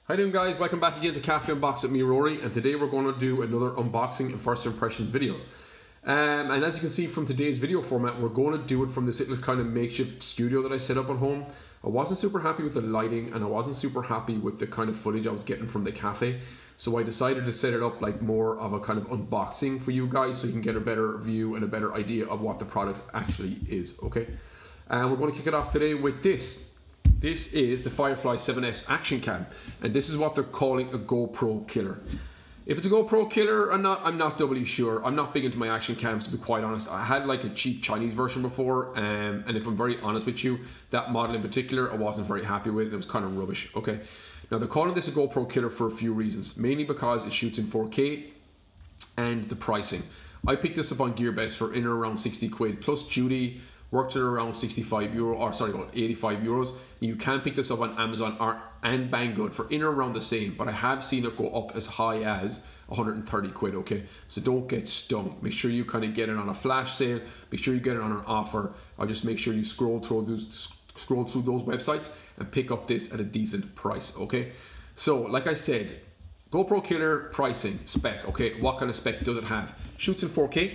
How you doing, guys? Welcome back again to Cafe Unbox with me, Rory, and today we're going to do another unboxing and first impressions video. And as you can see from today's video format, we're going to do it from this little kind of makeshift studio that I set up at home. I wasn't super happy with the lighting and I wasn't super happy with the kind of footage I was getting from the cafe. So I decided to set it up like more of a kind of unboxing for you guys so you can get a better view and a better idea of what the product actually is, okay? And we're going to kick it off today with this. This is the Firefly 7S action cam, and this is what they're calling a GoPro killer. If it's a GoPro killer or not, I'm not doubly sure. I'm not big into my action cams, to be quite honest. I had like a cheap Chinese version before, and if I'm very honest with you, that model in particular I wasn't very happy with. It was kind of rubbish, okay? Now they're calling this a GoPro killer for a few reasons, mainly because it shoots in 4K and the pricing. I picked this up on GearBest for in or around 60 quid plus duty. Worked at around 65 euro, or sorry, about 85 euros. You can pick this up on Amazon and Banggood for in or around the same, but I have seen it go up as high as 130 quid, okay? So don't get stung. Make sure you kind of get it on a flash sale. Make sure you get it on an offer. Or just make sure you scroll through those websites and pick up this at a decent price, okay? So, like I said, GoPro killer pricing, spec, okay? What kind of spec does it have? Shoots in 4K.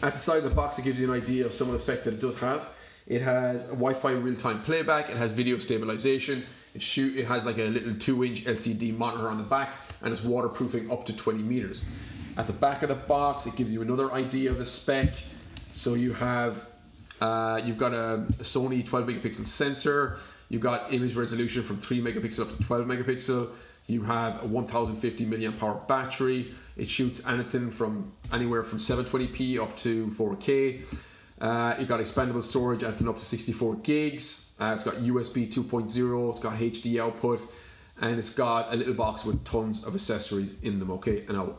At the side of the box, it gives you an idea of some of the spec that it does have. It has a Wi-Fi real-time playback. It has video stabilization. It has like a little 2-inch LCD monitor on the back, and it's waterproofing up to 20 meters. At the back of the box, it gives you another idea of the spec. So you have, you've got a Sony 12 megapixel sensor. You've got image resolution from 3 megapixel up to 12 megapixel. You have a 1050 milliamp hour battery. It shoots anything from anywhere from 720p up to 4K. You've got expandable storage, anything up to 64 gigs. It's got USB 2.0. It's got HD output, and it's got a little box with tons of accessories in them. Okay, and now,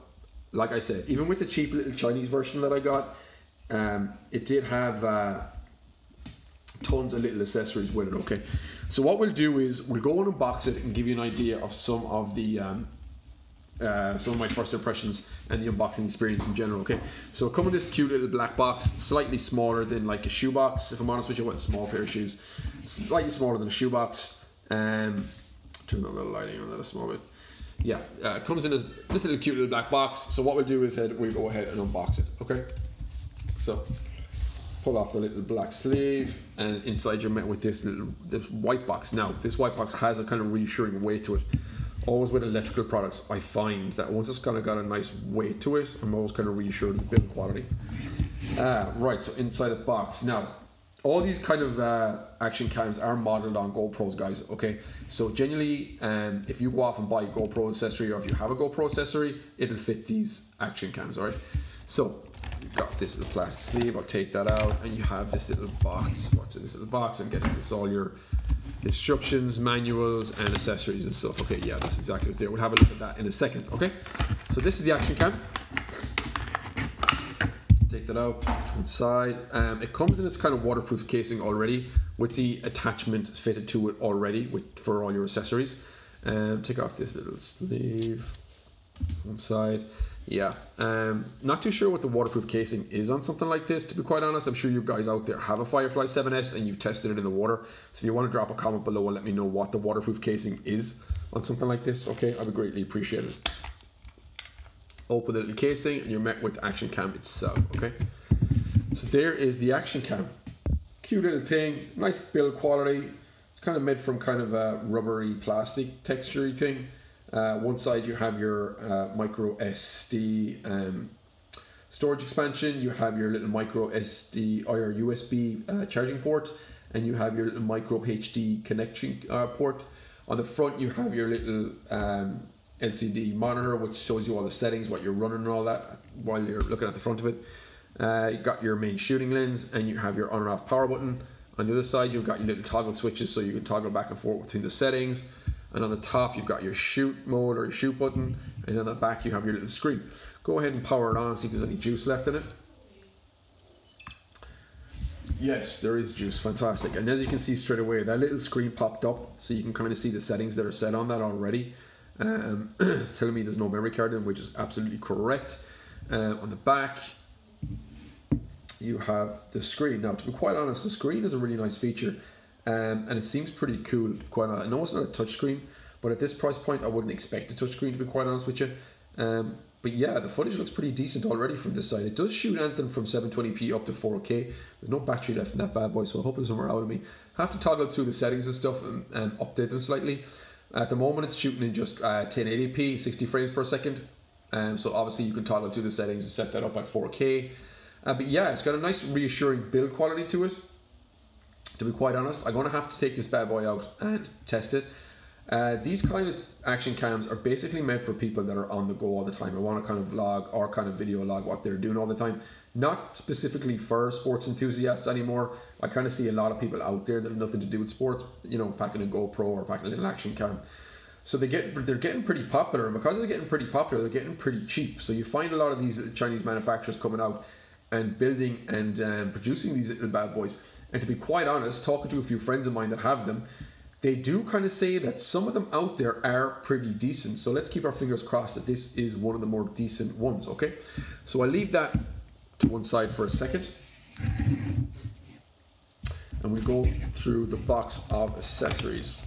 like I said, even with the cheap little Chinese version that I got, it did have tons of little accessories with it. Okay, so what we'll do is we'll go and unbox it and give you an idea of some of my first impressions and the unboxing experience in general. Okay, so it comes in this cute little black box, slightly smaller than like a shoebox. If I'm honest with you, I want a small pair of shoes, slightly smaller than a shoebox. Turn on the lighting on that a small bit. Yeah, it comes in this little cute little black box. So what we'll do is we'll go ahead and unbox it. Okay, so pull off the little black sleeve, and inside you're met with this white box. Now this white box has a kind of reassuring weight to it. Always with electrical products, I find that once it's kind of got a nice weight to it, I'm always kind of reassured with build quality. Right, so inside the box. Now, all these kind of action cams are modeled on GoPros, guys, okay? So generally, if you go off and buy a GoPro accessory, or if you have a GoPro accessory, it'll fit these action cams, all right? So, you've got this little plastic sleeve, I'll take that out, and you have this little box. What's in this little box? I'm guessing this is all your instructions, manuals, and accessories and stuff. Okay, yeah, that's exactly what's there. We'll have a look at that in a second, okay? So this is the action cam. Take that out to one side. It comes in its kind of waterproof casing already with the attachment fitted to it already for all your accessories. Take off this little sleeve, one side. Yeah, not too sure what the waterproof casing is on something like this, to be quite honest. I'm sure you guys out there have a Firefly 7S and you've tested it in the water. So if you want to drop a comment below and let me know what the waterproof casing is on something like this, okay, I would greatly appreciate it. Open the little casing and you're met with the action cam itself, okay? So there is the action cam. Cute little thing, nice build quality. It's kind of made from kind of a rubbery plastic texture-y thing. One side you have your micro SD storage expansion, you have your little micro SD or your USB charging port, and you have your little micro HD connection port. On the front you have your little LCD monitor which shows you all the settings, what you're running and all that while you're looking at the front of it. You've got your main shooting lens, and you have your on and off power button. On the other side you've got your little toggle switches so you can toggle back and forth between the settings. And on the top, you've got your shoot mode or your shoot button. And on the back, you have your little screen. Go ahead and power it on, see if there's any juice left in it. Yes, there is juice, fantastic. And as you can see straight away, that little screen popped up. So you can kind of see the settings that are set on that already. It's telling me there's no memory card in, which is absolutely correct. On the back, you have the screen. Now, to be quite honest, the screen is a really nice feature. And it seems pretty cool. I know it's not a touch screen, but at this price point I wouldn't expect a touchscreen, to be quite honest with you. But yeah, the footage looks pretty decent already from this side. It does shoot anything from 720p up to 4K. There's no battery left in that bad boy, so I hope it doesn't wear out of me. I have to toggle through the settings and stuff and update them slightly. At the moment it's shooting in just 1080p, 60 frames per second. So obviously you can toggle through the settings and set that up at 4K. But yeah, it's got a nice reassuring build quality to it. To be quite honest, I'm going to have to take this bad boy out and test it. These kind of action cams are basically meant for people that are on the go all the time. I want to kind of vlog or kind of video log what they're doing all the time. Not specifically for sports enthusiasts anymore. I kind of see a lot of people out there that have nothing to do with sports, you know, packing a GoPro or packing a little action cam. So they're getting pretty popular, and because they're getting pretty popular, they're getting pretty cheap. So you find a lot of these Chinese manufacturers coming out and building and producing these little bad boys. And to be quite honest, talking to a few friends of mine that have them, they do kind of say that some of them out there are pretty decent. So let's keep our fingers crossed that this is one of the more decent ones, okay? So I'll leave that to one side for a second. And we'll go through the box of accessories.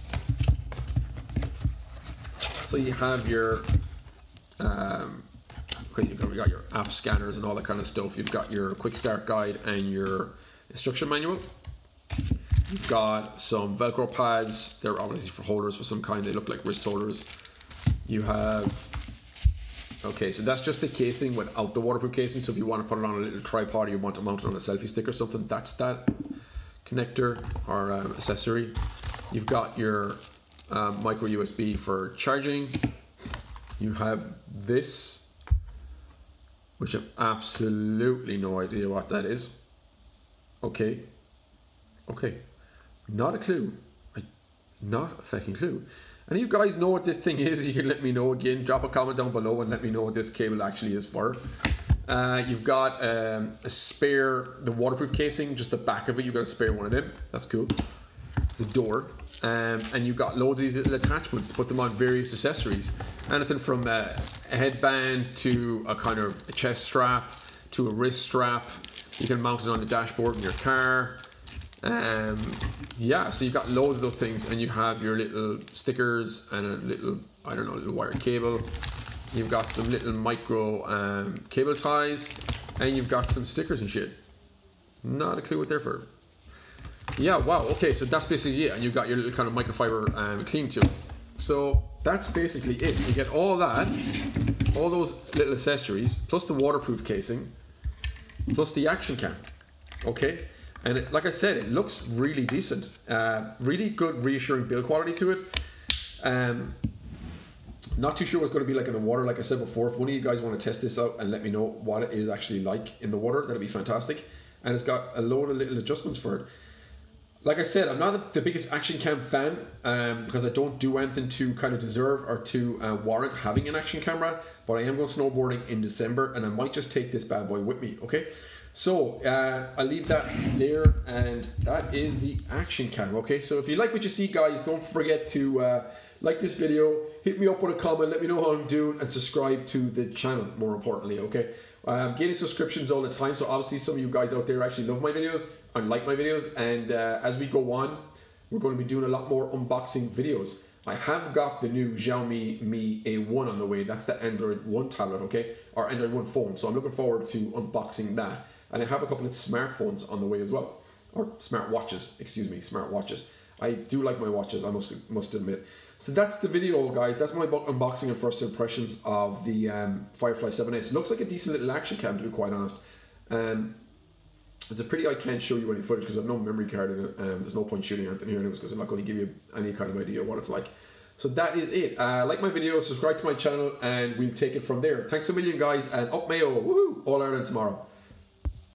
So you have your, okay, we got your app scanners and all that kind of stuff. You've got your quick start guide and your instruction manual. You've got some Velcro pads. They're obviously for holders for some kind. They look like wrist holders. You have, okay, so that's just the casing without the waterproof casing. So if you want to put it on a little tripod or you want to mount it on a selfie stick or something, that's that connector or accessory. You've got your micro USB for charging. You have this, which I have absolutely no idea what that is. Okay, not a clue. Not a fucking clue. And if you guys know what this thing is, you can let me know again. Drop a comment down below and let me know what this cable actually is for. You've got a spare, the waterproof casing, just the back of it. You've got a spare one of them. That's cool. The door. And you've got loads of these little attachments to put them on various accessories. Anything from a headband to a kind of a chest strap to a wrist strap. You can mount it on the dashboard in your car. Yeah, so you've got loads of those things, and you have your little stickers and a little, I don't know, little wire cable. You've got some little micro cable ties, and you've got some stickers and shit. Not a clue what they're for. Yeah, wow, okay, so that's basically it, and you've got your little kind of microfiber clean tool. So that's basically it. So you get all that, all those little accessories, plus the waterproof casing, plus the action cam, okay? And it, like I said, it looks really decent. Really good, reassuring build quality to it. Not too sure what's going to be like in the water. Like I said before, if one of you guys want to test this out and let me know what it is actually like in the water, that'd be fantastic. And it's got a load of little adjustments for it. Like I said, I'm not the biggest action cam fan because I don't do anything to kind of deserve or to warrant having an action camera. But I am going snowboarding in December, and I might just take this bad boy with me, okay? So I'll leave that there, and that is the action cam, okay? So if you like what you see, guys, don't forget to like this video, hit me up with a comment, let me know how I'm doing, and subscribe to the channel, more importantly, okay? I'm getting subscriptions all the time, so obviously some of you guys out there actually love my videos and like my videos, and as we go on, we're going to be doing a lot more unboxing videos. I have got the new Xiaomi Mi A1 on the way. That's the Android 1 tablet, okay? Or Android 1 phone, so I'm looking forward to unboxing that. And I have a couple of smartphones on the way as well. Or smartwatches, excuse me, smartwatches. I do like my watches, I must admit. So that's the video, guys. That's my unboxing and first impressions of the Firefly 7S. It looks like a decent little action cam, to be quite honest. It's a pity I can't show you any footage because I have no memory card in it. There's no point shooting anything here anyways because I'm not going to give you any kind of idea what it's like. So that is it. Like my video, subscribe to my channel, and we'll take it from there. Thanks a million, guys, and up Mayo. Woohoo! All Ireland tomorrow.